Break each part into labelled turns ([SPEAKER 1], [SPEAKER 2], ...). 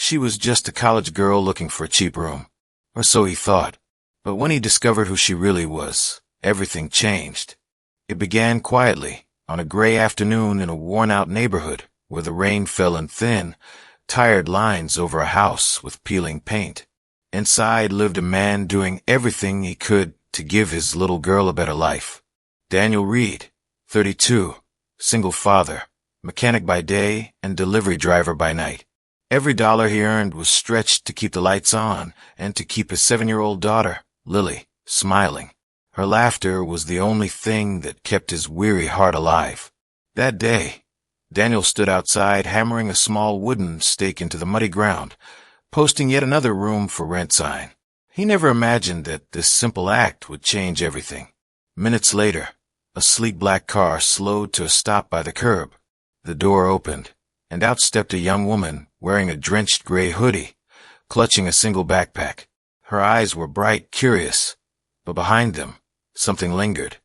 [SPEAKER 1] She was just a college girl looking for a cheap room. Or so he thought. But when he discovered who she really was, everything changed. It began quietly, on a gray afternoon in a worn-out neighborhood where the rain fell in thin, tired lines over a house with peeling paint. Inside lived a man doing everything he could to give his little girl a better life. Daniel Reed, 32, single father, mechanic by day and delivery driver by night. Every dollar he earned was stretched to keep the lights on and to keep his 7-year-old daughter, Lily, smiling. Her laughter was the only thing that kept his weary heart alive. That day, Daniel stood outside hammering a small wooden stake into the muddy ground, posting yet another room for rent sign. He never imagined that this simple act would change everything. Minutes later, a sleek black car slowed to a stop by the curb. The door opened, and out stepped a young woman wearing a drenched gray hoodie, clutching a single backpack. Her eyes were bright, curious, but behind them, something lingered,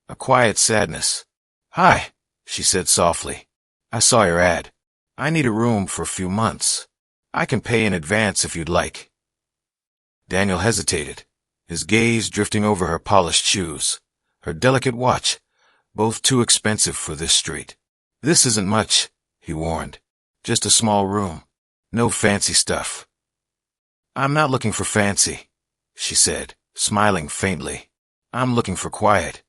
[SPEAKER 1] a quiet sadness. "Hi," she said softly. "I saw your ad. I need a room for a few months. I can pay in advance if you'd like." Daniel hesitated, his gaze drifting over her polished shoes, her delicate watch, both too expensive for this street. "This isn't much," he warned. "Just a small room. No fancy stuff." "I'm not looking for fancy," she said, smiling faintly. "I'm looking for quiet."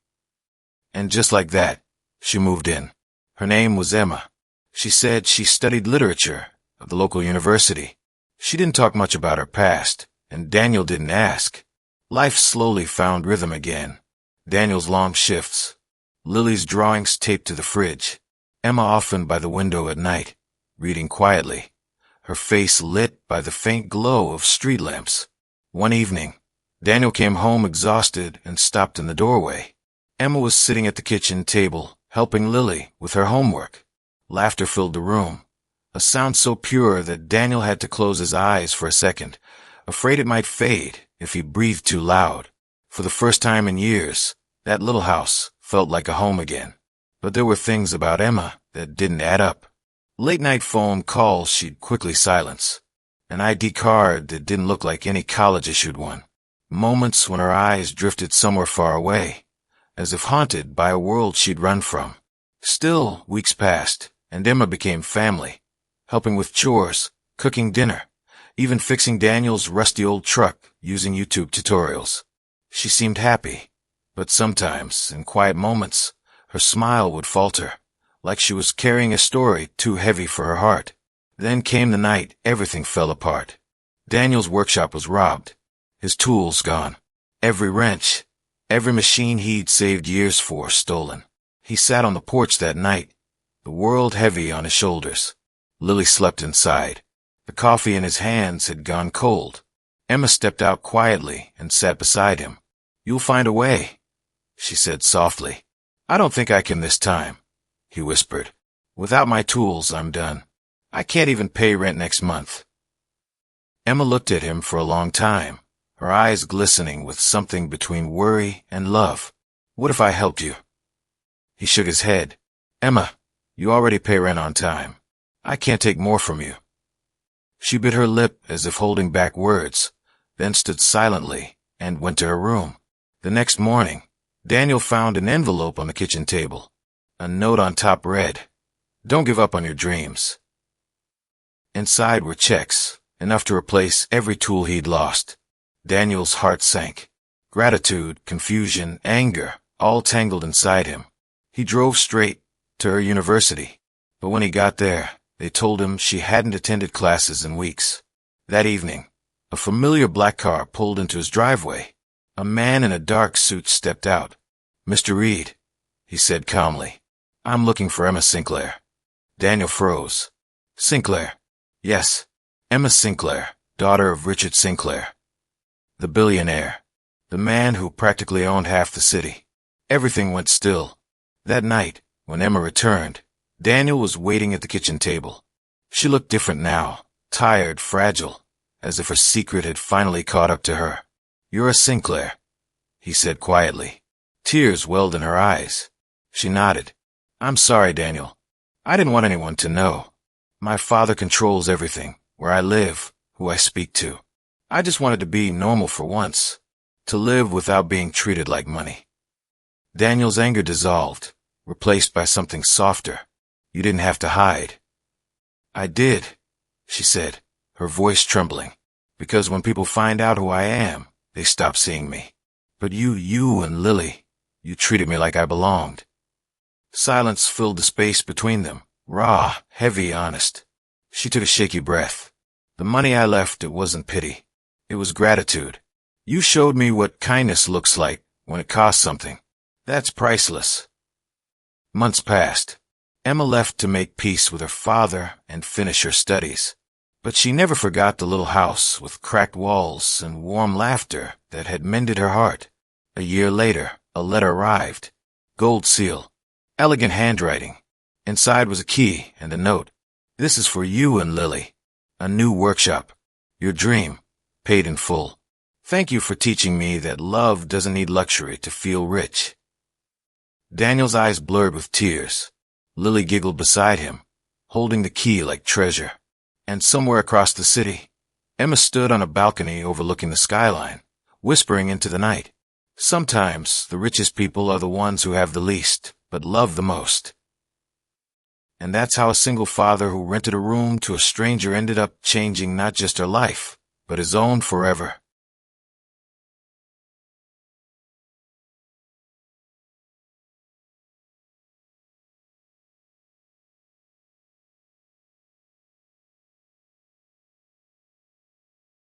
[SPEAKER 1] And just like that, she moved in. Her name was Emma. She said she studied literature at the local university. She didn't talk much about her past, and Daniel didn't ask. Life slowly found rhythm again. Daniel's long shifts, Lily's drawings taped to the fridge, Emma often by the window at night, reading quietly, her face lit by the faint glow of street lamps. One evening, Daniel came home exhausted and stopped in the doorway. Emma was sitting at the kitchen table, helping Lily with her homework. Laughter filled the room, a sound so pure that Daniel had to close his eyes for a second, afraid it might fade if he breathed too loud. For the first time in years, that little house felt like a home again. But there were things about Emma that didn't add up. Late-night phone calls she'd quickly silence. An ID card that didn't look like any college-issued one. Moments when her eyes drifted somewhere far away, as if haunted by a world she'd run from. Still, weeks passed, and Emma became family, helping with chores, cooking dinner, even fixing Daniel's rusty old truck using YouTube tutorials. She seemed happy, but sometimes, in quiet moments, her smile would falter, like she was carrying a story too heavy for her heart. Then came the night everything fell apart. Daniel's workshop was robbed, his tools gone, every wrench, every machine he'd saved years for stolen. He sat on the porch that night, the world heavy on his shoulders. Lily slept inside. The coffee in his hands had gone cold. Emma stepped out quietly and sat beside him. "You'll find a way," she said softly. "I don't think I can this time," he whispered. "Without my tools, I'm done. I can't even pay rent next month." Emma looked at him for a long time, her eyes glistening with something between worry and love. "What if I helped you?" He shook his head. "Emma, you already pay rent on time. I can't take more from you." She bit her lip as if holding back words, then stood silently and went to her room. The next morning, Daniel found an envelope on the kitchen table. A note on top read, "Don't give up on your dreams." Inside were checks, enough to replace every tool he'd lost. Daniel's heart sank. Gratitude, confusion, anger, all tangled inside him. He drove straight to her university, but when he got there, they told him she hadn't attended classes in weeks. That evening, a familiar black car pulled into his driveway. A man in a dark suit stepped out. "Mr. Reed," he said calmly, "I'm looking for Emma Sinclair." Daniel froze. "Sinclair?" "Yes, Emma Sinclair, daughter of Richard Sinclair, the billionaire, the man who practically owned half the city." Everything went still. That night, when Emma returned, Daniel was waiting at the kitchen table. She looked different now, tired, fragile, as if her secret had finally caught up to her. "You're a Sinclair," he said quietly. Tears welled in her eyes. She nodded. "I'm sorry, Daniel. I didn't want anyone to know. My father controls everything, where I live, who I speak to. I just wanted to be normal for once, to live without being treated like money. Daniel's anger dissolved, replaced by something softer. You didn't have to hide. I did, she said, her voice trembling, because when people find out who I am, they stop seeing me. But you and Lily, you treated me like I belonged. Silence filled the space between them, raw, heavy, honest. She took a shaky breath. The money I left, it wasn't pity. It was gratitude. You showed me what kindness looks like when it costs something. That's priceless. Months passed. Emma left to make peace with her father and finish her studies. But she never forgot the little house with cracked walls and warm laughter that had mended her heart. A year later, a letter arrived. Gold seal. Elegant handwriting. Inside was a key and a note. This is for you and Lily. A new workshop. Your dream. Paid in full. Thank you for teaching me that love doesn't need luxury to feel rich. Daniel's eyes blurred with tears. Lily giggled beside him, holding the key like treasure. And somewhere across the city, Emma stood on a balcony overlooking the skyline, whispering into the night. Sometimes the richest people are the ones who have the least, but love the most. And that's how a single father who rented a room to a stranger ended up changing not just her life, but his own forever.